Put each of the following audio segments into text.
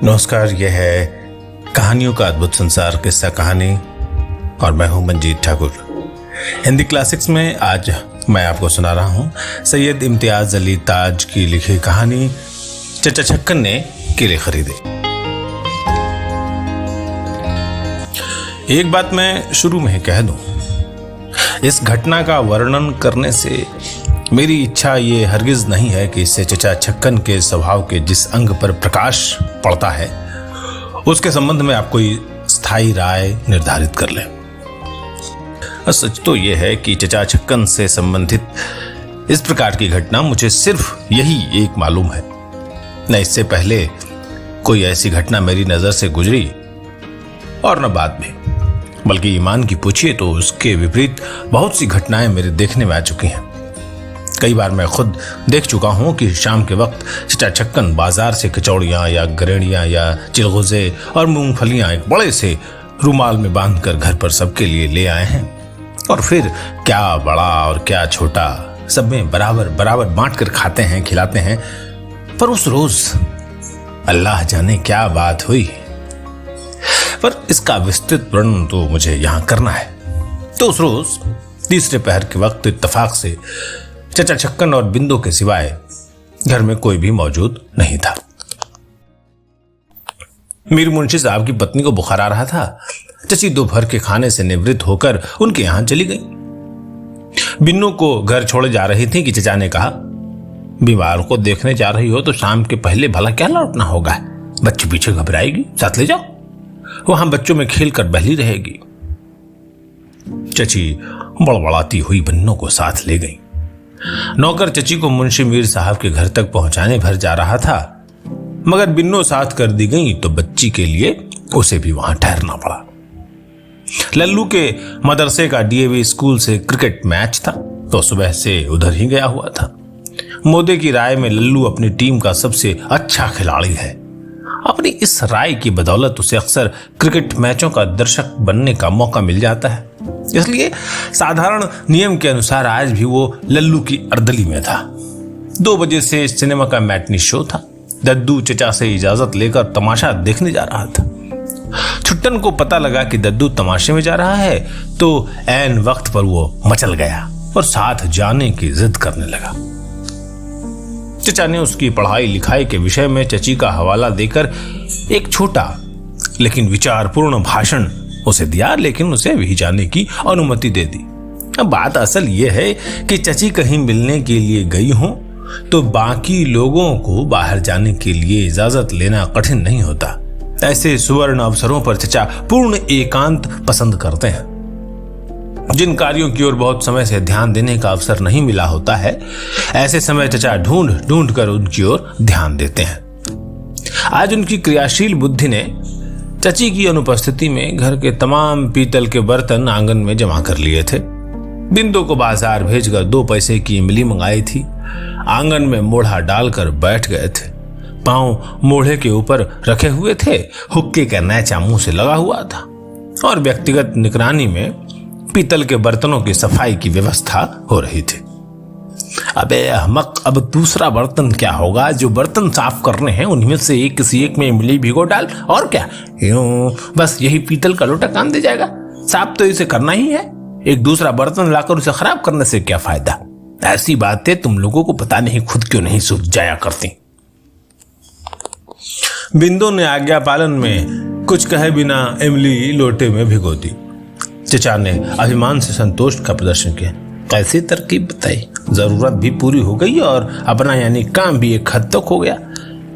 नमस्कार, यह है कहानियों का अद्भुत संसार किस्सा कहानी और मैं हूं मंजीत ठाकुर। हिंदी क्लासिक्स में आज मैं आपको सुना रहा हूं सैयद इम्तियाज अली ताज की लिखी कहानी चचा छक्कन ने केले खरीदे। एक बात मैं शुरू में ही कह दूं, इस घटना का वर्णन करने से मेरी इच्छा ये हरगिज नहीं है कि इससे चचा छक्कन के स्वभाव के जिस अंग पर प्रकाश पड़ता है उसके संबंध में आप कोई स्थायी राय निर्धारित कर लें। सच तो यह है कि चचा छक्कन से संबंधित इस प्रकार की घटना मुझे सिर्फ यही एक मालूम है। न इससे पहले कोई ऐसी घटना मेरी नजर से गुजरी और न बाद में, बल्कि ईमान की पूछिए तो उसके विपरीत बहुत सी घटनाएं मेरे देखने में आ चुकी हैं। कई बार मैं खुद देख चुका हूं कि शाम के वक्त चचा छक्कन बाजार से कचौड़ियां या गरेड़ियां या चिलगोजे और मूंगफलियां एक बड़े से रुमाल में बांधकर घर पर सबके लिए ले आए हैं और फिर क्या बड़ा और क्या छोटा सब में बराबर बराबर बांट कर खाते हैं, खिलाते हैं। पर उस रोज अल्लाह जाने क्या बात हुई, पर इसका विस्तृत वर्णन तो मुझे यहां करना है। तो उस रोज तीसरे पहर के वक्त इत्तेफाक से चचा छक्कन और बिंदु के सिवाय घर में कोई भी मौजूद नहीं था। मीर मुंशी साहब की पत्नी को बुखार आ रहा था। चची दोपहर के खाने से निवृत्त होकर उनके यहां चली गई। बिन्नू को घर छोड़े जा रही थी कि चचा ने कहा, बीमार को देखने जा रही हो तो शाम के पहले भला क्या लौटना होगा, बच्ची पीछे घबराएगी, साथ ले जाओ, वहां बच्चों में खेल कर बहली रहेगी। चची बड़बड़ाती हुई बिन्नू को साथ ले गई। नौकर चची को मुंशी मीर साहब के घर तक पहुंचाने भर जा रहा था, मगर बिन्नू साथ कर दी गई तो बच्ची के लिए उसे भी वहां ठहरना पड़ा। लल्लू के मदरसे का डीएवी स्कूल से क्रिकेट मैच था तो सुबह से उधर ही गया हुआ था। मोदे की राय में लल्लू अपनी टीम का सबसे अच्छा खिलाड़ी है। अपनी इस राय की बदौलत उसे अक्सर क्रिकेट मैचों का दर्शक बनने का मौका मिल जाता है। इसलिए साधारण नियम के अनुसार आज भी वो लल्लू की अर्दली में था। 2 बजे से सिनेमा का मैटनी शो था। दद्दू चचा से इजाजत लेकर तमाशा देखने जा रहा था। छुट्टन को पता लगा कि दद्दू तमाशे में जा रहा है तो ऐन वक्त पर वो मचल गया और साथ जाने की जिद करने लगा। चचा ने उसकी पढ़ाई लिखाई के विषय में चची का हवाला देकर एक छोटा लेकिन विचारपूर्ण भाषण उसे दिया, लेकिन उसे वही जाने की अनुमति दे दी। अब बात असल यह है कि चची कहीं मिलने के लिए गई हो तो बाकी लोगों को बाहर जाने के लिए इजाजत लेना कठिन नहीं होता। ऐसे सुवर्ण अवसरों पर चचा पूर्ण एकांत पसंद करते हैं। जिन कार्यों की ओर बहुत समय से ध्यान देने का अवसर नहीं मिला होता है, ऐसे समय चचा ढूंढ ढूंढ कर उनकी ओर ध्यान देते हैं। आज उनकी क्रियाशील बुद्धि ने चची की अनुपस्थिति में घर के तमाम पीतल के बर्तन आंगन में जमा कर लिए थे। बिंदु को बाजार भेजकर 2 पैसे की इमली मंगाई थी। आंगन में मोढ़ा डालकर बैठ गए थे। पांव मोढ़े के ऊपर रखे हुए थे, हुक्के का नैचा मुंह से लगा हुआ था और व्यक्तिगत निगरानी में पीतल के बर्तनों की सफाई की व्यवस्था हो रही थी। अबे अहमक, अब दूसरा बर्तन क्या होगा? जो बर्तन साफ करने हैं उनमें से एक किसी एक में इमली भिगो डाल, और क्या, यूं बस यही पीतल का लोटा काम दे जाएगा। साफ तो इसे करना ही है, एक दूसरा बर्तन लाकर उसे खराब करने से क्या फायदा? ऐसी बातें तुम लोगों को पता नहीं खुद क्यों नहीं सूझ जाया करती। बिंदु ने आज्ञा पालन में कुछ कहे बिना इमली लोटे में भिगो दी। चचा ने अभिमान से संतोष का प्रदर्शन किया। कैसी तरकीब बताई, जरूरत भी पूरी हो गई और अपना यानी काम भी एक हद तक हो गया।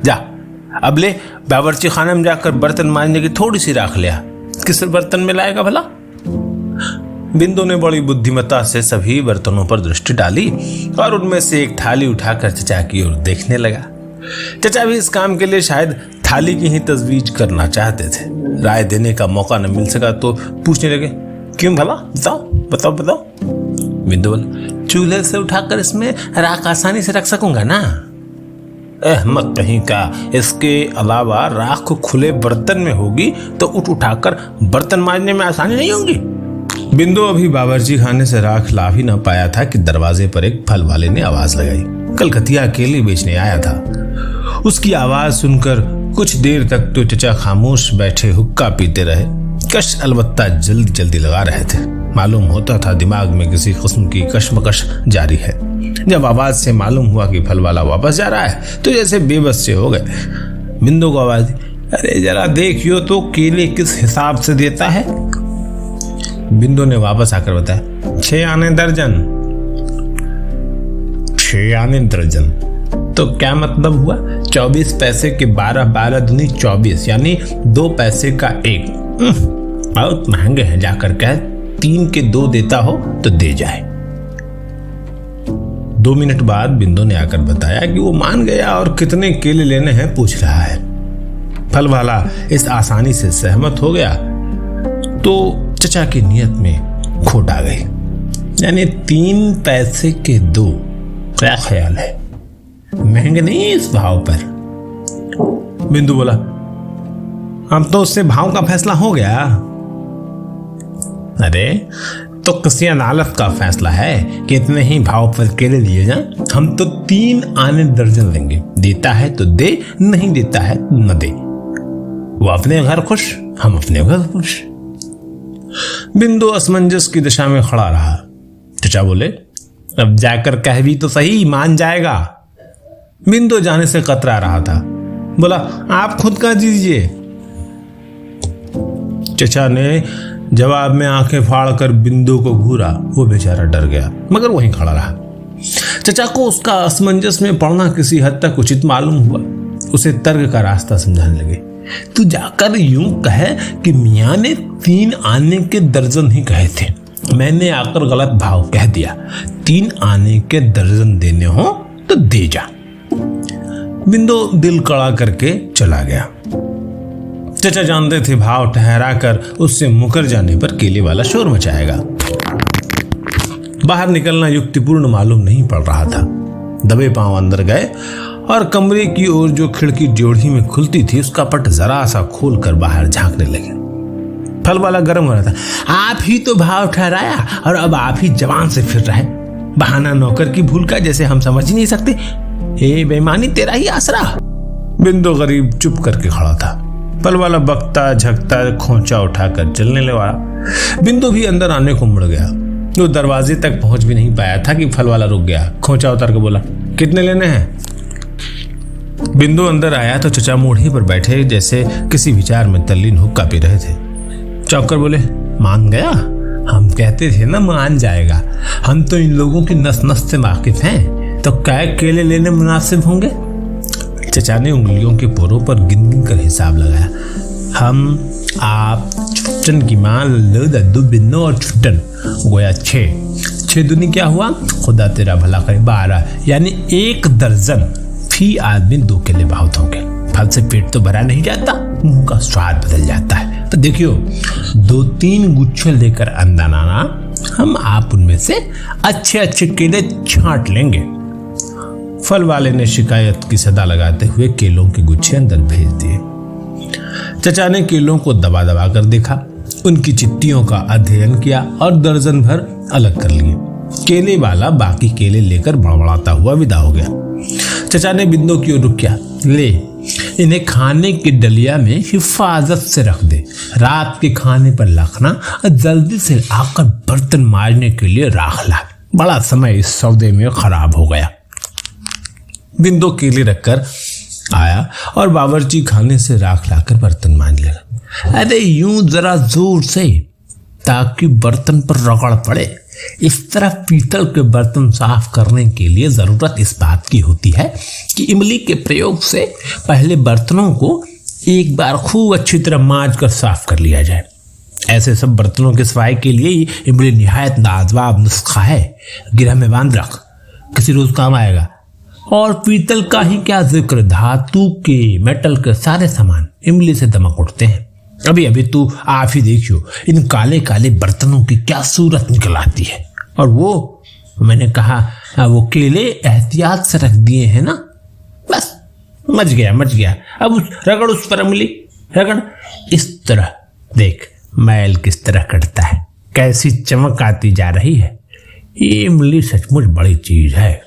जा अब ले बावर्ची खाने में जाकर बर्तन मांजने की थोड़ी सी राख लिया। किस बर्तन में लाएगा भला? बिंदु ने बड़ी बुद्धिमत्ता से सभी बर्तनों पर दृष्टि डाली और उनमें से एक थाली उठाकर चचा की ओर देखने लगा। चचा भी इस काम के लिए शायद थाली की ही तजवीज करना चाहते थे। राय देने का मौका न मिल सका तो पूछने लगे, क्यों भला, बताओ बताओ बताओ। बिंदु बोला, चूल्हे से उठाकर इसमें राख आसानी से रख सकूंगा ना? अहमद कहीं का, इसके अलावा राख खुले बर्तन में होगी तो उठाकर बर्तन मांजने में आसानी नहीं होगी। बिंदु अभी बावर्ची खाने से राख ला भी न पाया था कि दरवाजे पर एक फल वाले ने आवाज लगाई। कलकतिया केले बेचने आया था। उसकी आवाज सुनकर कुछ देर तक तो चचा खामोश बैठे हुक्का पीते रहे। कश अलबत्ता जल्दी जल्दी लगा रहे थे। मालूम होता था दिमाग में किसी किस्म की कशमकश जारी है। जब आवाज से मालूम हुआ कि फल वाला वापस जा रहा है तो जैसे बेबस से हो गए। बिंदु को आवाज दी, अरे जरा देखियो तो केले किस हिसाब से देता है। बिंदु ने वापस आकर बताया, 6 आने दर्जन। 6 आने दर्जन तो क्या मतलब हुआ? 24 पैसे के 12, 12 दूनी 24, यानी 2 पैसे का 1। बहुत महंगे हैं। जाकर कह 3 के 2 देता हो तो दे जाए। 2 मिनट बाद बिंदु ने आकर बताया कि वो मान गया और कितने केले लेने हैं पूछ रहा है। फल वाला इस आसानी से सहमत हो गया तो चचा की नियत में खोट आ गई, यानी 3 पैसे के 2। क्या ख्याल है, महंगे नहीं है इस भाव पर? बिंदु बोला, अब तो उससे भाव का फैसला हो गया। अरे तो किसी अदालत का फैसला है कि इतने ही भाव पर केले लिए जाएं। हम तो 3 आने दर्जन लेंगे। देता है तो दे, नहीं देता है न दे। वो अपने घर खुश, हम अपने घर खुश। बिंदु असमंजस की दिशा में खड़ा रहा। चचा बोले, अब जाकर कह भी तो सही, मान जाएगा। बिंदु जाने से कतरा रहा था। बोला, आप खुद कह दीजिए। चचा ने जवाब में आंखें फाड़कर बिंदु को घूरा। वो बेचारा डर गया मगर वहीं खड़ा रहा। चचा को उसका असमंजस में पड़ना किसी हद तक उचित मालूम हुआ। उसे तर्क का रास्ता समझाने लगे। तू जाकर यूं कहे कि मियां ने 3 आने के दर्जन ही कहे थे, मैंने आकर गलत भाव कह दिया। 3 आने के दर्जन देने हो तो दे जा। बिंदु दिल कड़ा करके चला गया। चचा जानते थे भाव ठहरा कर उससे मुकर जाने पर केले वाला शोर मचाएगा। बाहर निकलना युक्तिपूर्ण मालूम नहीं पड़ रहा था। दबे पांव अंदर गए और कमरे की ओर जो खिड़की ड्योढ़ी में खुलती थी उसका पट जरा सा खोलकर बाहर झांकने लगे। फल वाला गर्म हो रहा था। आप ही तो भाव ठहराया और अब आप ही जवान से फिर रहे। बहाना नौकर की भूल का जैसे हम समझ ही नहीं सकते। हे बेईमानी तेरा ही आसरा। बिंदु गरीब चुप करके खड़ा था। फल वाला बकता झकता खोंचा उठाकर चलने लगा। बिंदु भी अंदर आने को मुड़ गया। वो दरवाजे तक पहुंच भी नहीं पाया था कि फल वाला रुक गया। खोंचा उतार के बोला, कितने लेने हैं? बिंदु अंदर आया तो चचा मूढ़ी पर बैठे जैसे किसी विचार में तल्लीन हुक्का पी रहे थे। चौंक कर बोले, मान गया? हम कहते थे ना मान जाएगा। हम तो इन लोगों की नस नस से वाकिफ हैं, तो क्या केले लेने मुनासिब होंगे? चचा ने उंगलियों के पोरों पर गिन गिन कर हिसाब लगाया। हम, आप, छुट्टन की मां, लल्लू, दद्दू, बिन्नू और छुट्टन, गोया 6 दूनी क्या हुआ? खुदा तेरा भला करे 12, यानी 1 दर्जन। फी आदमी 2 केले बहुत होंगे। फल से पेट तो भरा नहीं जाता, मुंह का स्वाद बदल जाता है। तो देखियो, 2-3 गुच्छे लेकर अंदर आना, हम आप उनमें से अच्छे अच्छे केले छांट लेंगे। फल वाले ने शिकायत की सदा लगाते हुए केलों के गुच्छे अंदर भेज दिए। चचा ने केलों को दबा दबा कर देखा, उनकी चिट्टियों का अध्ययन किया और दर्जन भर अलग कर लिए। केले वाला बाकी केले लेकर बड़बड़ाता हुआ विदा हो गया। चचा ने बिंदु की ओर रुक किया। ले, इन्हें खाने की डलिया में हिफाजत से रख दे। रात के खाने पर रखना और जल्दी से आकर बर्तन मारने के लिए राख ला। बड़ा समय इस सौदे में खराब हो गया। बिंदु केले रखकर आया और बावर्ची खाने से राख लाकर बर्तन मांज लगा। अरे यूं जरा जोर से, ताकि बर्तन पर रगड़ पड़े। इस तरह पीतल के बर्तन साफ करने के लिए जरूरत इस बात की होती है कि इमली के प्रयोग से पहले बर्तनों को एक बार खूब अच्छी तरह मांज कर साफ कर लिया जाए। ऐसे सब बर्तनों के सफाई के लिए इमली निहायत लाजवाब नुस्खा है। गिरह में बांध रख, किसी रोज काम आएगा। और पीतल का ही क्या जिक्र, धातु के, मेटल के सारे सामान इमली से दमक उठते हैं। अभी अभी तू आप ही देखियो, इन काले काले बर्तनों की क्या सूरत निकल आती है। और वो मैंने कहा वो केले एहतियात से रख दिए हैं ना, बस मच गया। अब रगड़ उस पर उंगली, रगड़। इस तरह देख मैल किस तरह कटता है, कैसी चमक आती जा रही है। ये इमली सचमुच बड़ी चीज है।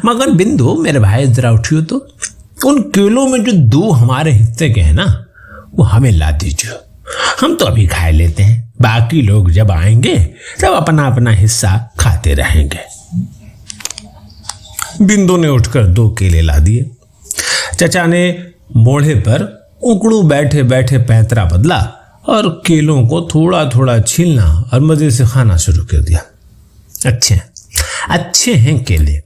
मगर बिंदु मेरे भाई जरा उठियो तो, उन केलों में जो 2 हमारे हिस्से के हैं ना, वो हमें ला दीजिए, हम तो अभी खा लेते हैं, बाकी लोग जब आएंगे तब अपना अपना हिस्सा खाते रहेंगे। बिंदु ने उठकर 2 केले ला दिए। चचा ने मोढ़े पर उकड़ू बैठे बैठे पैंतरा बदला और केलों को थोड़ा थोड़ा छीलना और मजे से खाना शुरू कर दिया। अच्छे हैं केले,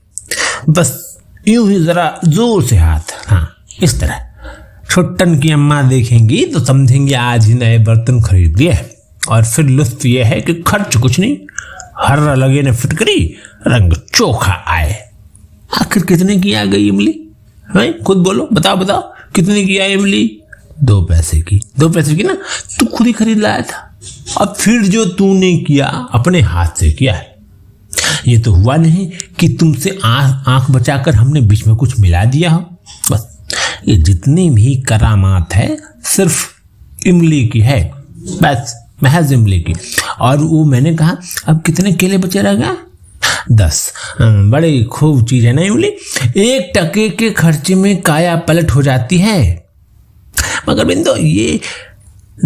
बस यूं ही जरा जोर से हाथ, हाँ इस तरह। छुट्टन की अम्मा देखेंगी तो समझेंगे आज ही नए बर्तन खरीद लिए। और फिर लुत्फ यह है कि खर्च कुछ नहीं, हर्रा लगे न फिटकरी, रंग चोखा आए। आखिर कितने की आ गई इमली? खुद बोलो, बताओ कितने की आई इमली? 2 पैसे की। 2 पैसे की ना, तू खुद ही खरीद लाया था। अब फिर जो तूने किया अपने हाथ से किया है। ये तो हुआ नहीं कि तुमसे आंख बचाकर हमने बीच में कुछ मिला दिया हो। बस ये जितनी भी करामात है सिर्फ इमली की है, बस महज इमली की। और वो मैंने कहा अब कितने केले बचे रह गए? 10। बड़ी खूब चीज है ना इमली, 1 टके के खर्चे में काया पलट हो जाती है। मगर बिंदु, ये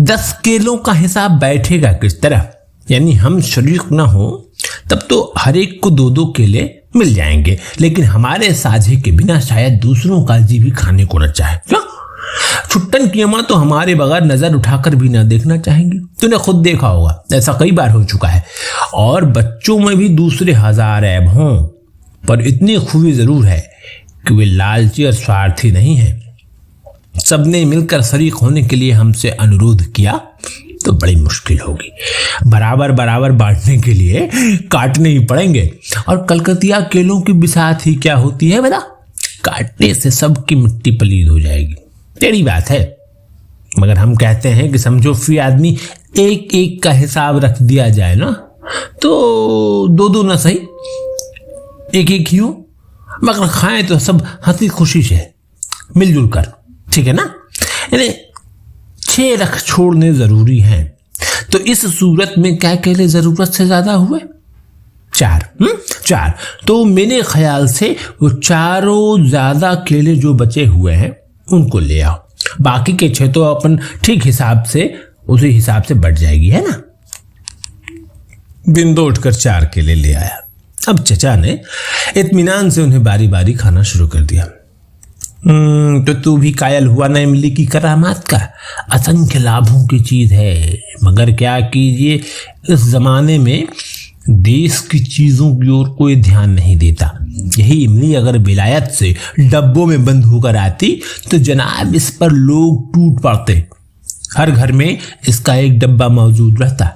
10 केलों का हिसाब बैठेगा किस तरह? यानी हम शरीक ना हो तब तो हर एक को 2-2 केले मिल जाएंगे, लेकिन हमारे साझे के बिना शायद दूसरों का जी भी खाने को न चाहे। क्यों? छुट्टन की अम्मा तो हमारे बगैर नजर उठाकर भी ना देखना चाहेंगी। तूने खुद देखा होगा, ऐसा कई बार हो चुका है। और बच्चों में भी दूसरे 1000 ऐब हों, पर इतनी खूबी जरूर है कि वे लालची और स्वार्थी नहीं है। सबने मिलकर शरीक होने के लिए हमसे अनुरोध किया तो बड़ी मुश्किल होगी। बराबर बराबर बांटने के लिए काटने ही पड़ेंगे। और कलकतिया केलों की बिसात ही क्या होती है बता? काटने से सबकी मिट्टी पलीद हो जाएगी। तेरी बात है, मगर हम कहते हैं कि समझो फी आदमी 1-1 का हिसाब रख दिया जाए ना, तो 2-2 ना सही 1-1 ही हो, मगर खाएं तो सब हंसी खुशी से मिलजुल कर, ठीक है ना? यानी 6 रख छोड़ने जरूरी हैं। तो इस सूरत में क्या केले जरूरत से ज्यादा हुए? 4। तो मेरे ख्याल से वो 4 ज्यादा केले जो बचे हुए हैं उनको ले आओ। बाकी के 6 तो अपन ठीक हिसाब से उसी हिसाब से बढ़ जाएगी, है ना? बिंदु उठकर 4 केले ले आया। अब चचा ने इत्मीनान से उन्हें बारी बारी खाना शुरू कर दिया। तो तू भी कायल हुआ ना इमली की करामात का? असंख्य लाभों की चीज है, मगर क्या कीजिए इस जमाने में देश की चीजों की ओर कोई ध्यान नहीं देता। यही इमली अगर विलायत से डब्बों में बंद होकर आती तो जनाब इस पर लोग टूट पड़ते। हर घर में इसका एक डब्बा मौजूद रहता।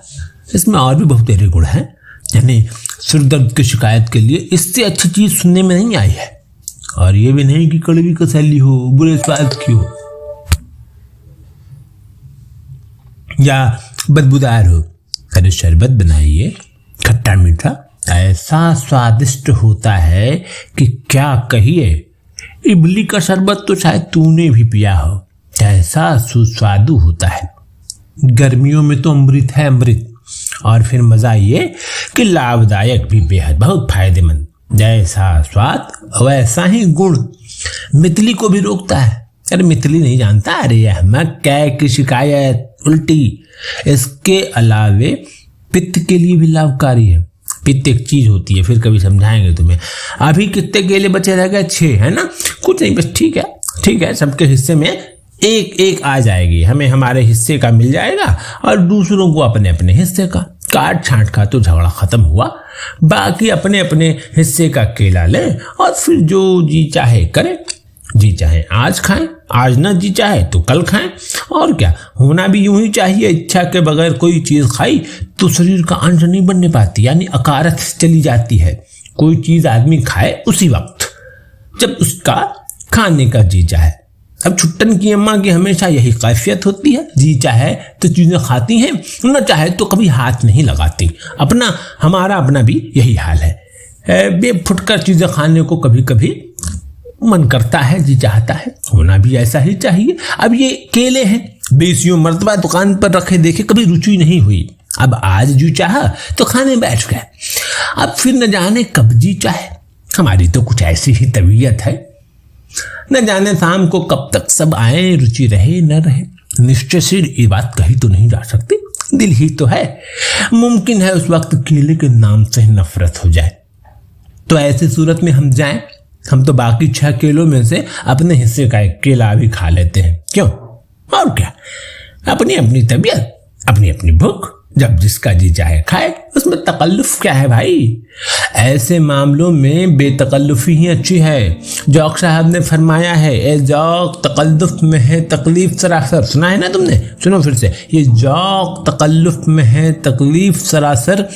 इसमें और भी बहुत तेरे गुण हैं, यानी सिर दर्द की शिकायत के लिए इससे अच्छी चीज सुनने में नहीं आई है। और ये भी नहीं कि कड़वी कसैली हो, बुरे स्वाद की हो या बदबूदार हो। अरे शरबत बनाइए, खट्टा मीठा, ऐसा स्वादिष्ट होता है कि क्या कहिए। इमली का शरबत तो शायद तूने भी पिया हो, ऐसा सुस्वादु होता है। गर्मियों में तो अमृत है अमृत। और फिर मजा ये कि लाभदायक भी बेहद, बहुत फायदेमंद। जैसा स्वाद वैसा ही गुण। मितली को भी रोकता है। अरे मितली नहीं जानता? अरे अहमद, कै की शिकायत उल्टी। इसके अलावे पित्त के लिए भी लाभकारी है। पित्त एक चीज होती है, फिर कभी समझाएंगे तुम्हें। अभी कितने केले बचे रह गए? 6 है ना? कुछ नहीं, बस ठीक है। सबके हिस्से में 1-1 आ जाएगी। हमें हमारे हिस्से का मिल जाएगा और दूसरों को अपने अपने हिस्से का। काट छांट का तो झगड़ा खत्म हुआ। बाकी अपने अपने हिस्से का केला लें और फिर जो जी चाहे करें। जी चाहे आज खाएं, आज ना जी चाहे तो कल खाएं। और क्या, होना भी यूं ही चाहिए। इच्छा के बगैर कोई चीज खाई तो शरीर का अंश नहीं बनने पाती, यानी अकारत चली जाती है। कोई चीज आदमी खाए उसी वक्त जब उसका खाने का जी चाहे। अब छुट्टन की अम्मा की हमेशा यही कैफियत होती है, जी चाहे तो चीजें खाती हैं, न चाहे तो कभी हाथ नहीं लगाती। हमारा अपना भी यही हाल है। बेफुटकर चीजें खाने को कभी कभी मन करता है, जी चाहता है। होना भी ऐसा ही चाहिए। अब ये केले हैं, बेसियों मर्तबा दुकान पर रखे देखे, कभी रुचि नहीं हुई। अब आज जी चाहा तो खाने बैठ गए। अब फिर न जाने कब जी चाहे। हमारी तो कुछ ऐसी ही तबीयत है। न जाने शाम को कब तक सब आए, रुचि रहे न रहे। निश्चय से ये बात कही तो नहीं जा सकती, दिल ही तो है। मुमकिन है उस वक्त केले के नाम से ही नफरत हो जाए। तो ऐसी सूरत में हम जाएं, हम तो बाकी 6 केलों में से अपने हिस्से का एक केला भी खा लेते हैं, क्यों? और क्या, अपनी अपनी तबीयत, अपनी अपनी भूख, जब जिसका जी चाहे खाए, उसमें तकल्लुफ क्या है भाई? ऐसे मामलों में बेतकल्लुफी ही अच्छी है। जौक साहब ने फरमाया है, ए जौक तकल्लुफ में है तकलीफ सरासर। सुना है ना तुमने? सुनो फिर से, ये जौक तकल्लुफ में है तकलीफ सरासर,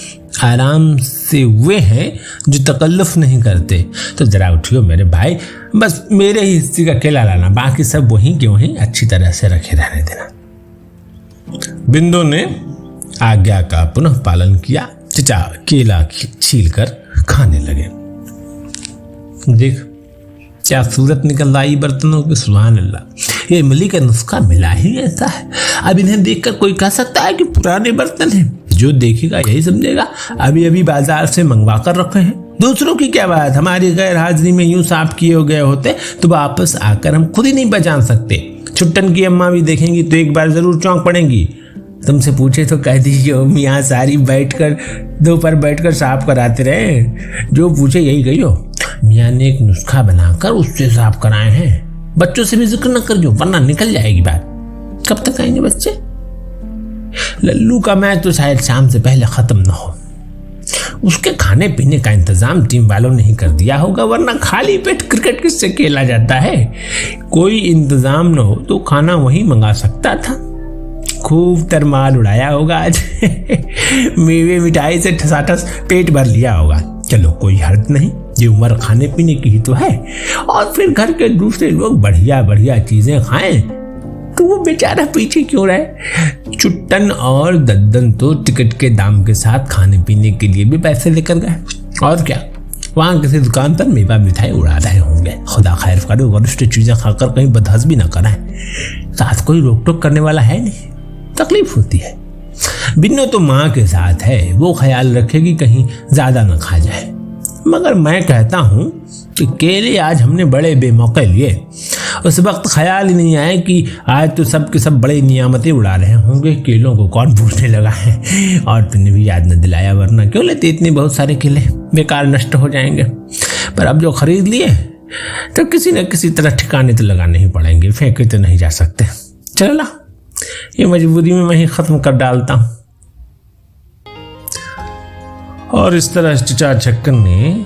आराम से वे हैं जो तकल्लुफ नहीं करते। तो जरा उठियो मेरे भाई, बस मेरे ही हिस्से का केला लाना, बाकी सब वहीं के वहीं अच्छी तरह से रखे रहने देना। बिंदु ने आज्ञा का पुनः पालन किया। चचा केला छील कर खाने लगे। देख क्या सूरत निकल आई बर्तनों की, सुभान अल्लाह। ये इमली का नुस्खा मिला ही ऐसा है। अब इन्हें देखकर कोई कह सकता है कि पुराने बर्तन हैं? जो देखेगा यही समझेगा अभी अभी बाजार से मंगवा कर रखे हैं। दूसरों की क्या बात, हमारी गैर हाजिरी में यूं साफ किए गए होते तो वापस आकर हम खुद ही नहीं पहचान सकते। छुट्टन की अम्मा भी देखेंगी तो एक बार जरूर चौंक पड़ेंगी। तुमसे पूछे तो कह दीजिए मियाँ सारी बैठकर दोपहर बैठकर साफ कराते रहे। जो पूछे यही कहियो, मियाँ ने एक नुस्खा बनाकर उससे साफ कराए हैं। बच्चों से भी जिक्र न करियो वरना निकल जाएगी बात। कब तक आएंगे बच्चे? लल्लू का मैच तो शायद शाम से पहले खत्म न हो। उसके खाने पीने का इंतजाम टीम वालों ने ही कर दिया होगा, वरना खाली पेट क्रिकेट किससे खेला जाता है? कोई इंतजाम न हो तो खाना वहीं मंगा सकता था। खूब तरमाल उड़ाया होगा आज। मेवे मिठाई से ठसाठस पेट भर लिया होगा। चलो कोई हर्ज नहीं, ये उम्र खाने पीने की ही तो है। और फिर घर के दूसरे लोग बढ़िया बढ़िया चीजें खाएं तो वो बेचारा पीछे क्यों रहे? चुट्टन और दद्दन तो टिकट के दाम के साथ खाने पीने के लिए भी पैसे लेकर गए। और क्या, वहां किसी दुकान पर मेवा मिठाई उड़ा रहे होंगे। खुदा खैर करे, वरिष्ठ चीजें खाकर कहीं बदहज भी ना कराएं। साथ कोई रोक टोक करने वाला है नहीं, तकलीफ होती है। बिन्नो तो माँ के साथ है, वो ख्याल रखेगी कहीं ज्यादा न खा जाए। मगर मैं कहता हूँ कि केले आज हमने बड़े बेमौके लिए। उस वक्त ख्याल ही नहीं आया कि आज तो सब के सब बड़े नियामतें उड़ा रहे होंगे, केलों को कौन पूछने लगा है। और तुमने भी याद न दिलाया, वरना क्यों लेते इतने बहुत सारे केले, बेकार नष्ट हो जाएंगे। पर अब जो खरीद लिए तो किसी न किसी तरह ठिकाने तो लगाने ही पड़ेंगे, फेंके तो नहीं जा सकते। चलो ना, ये मजबूरी में मैं ही खत्म कर डालता हूं। और इस तरह चचा छक्कन ने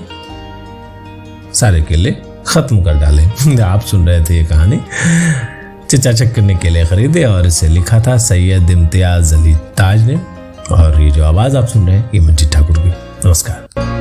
सारे केले खत्म कर डाले। आप सुन रहे थे ये कहानी। चचा छक्कन ने केले खरीदे और इसे लिखा था सैयद इम्तियाज अली ताज ने। और ये जो आवाज आप सुन रहे हैं ये मंजीत ठाकुर की। नमस्कार।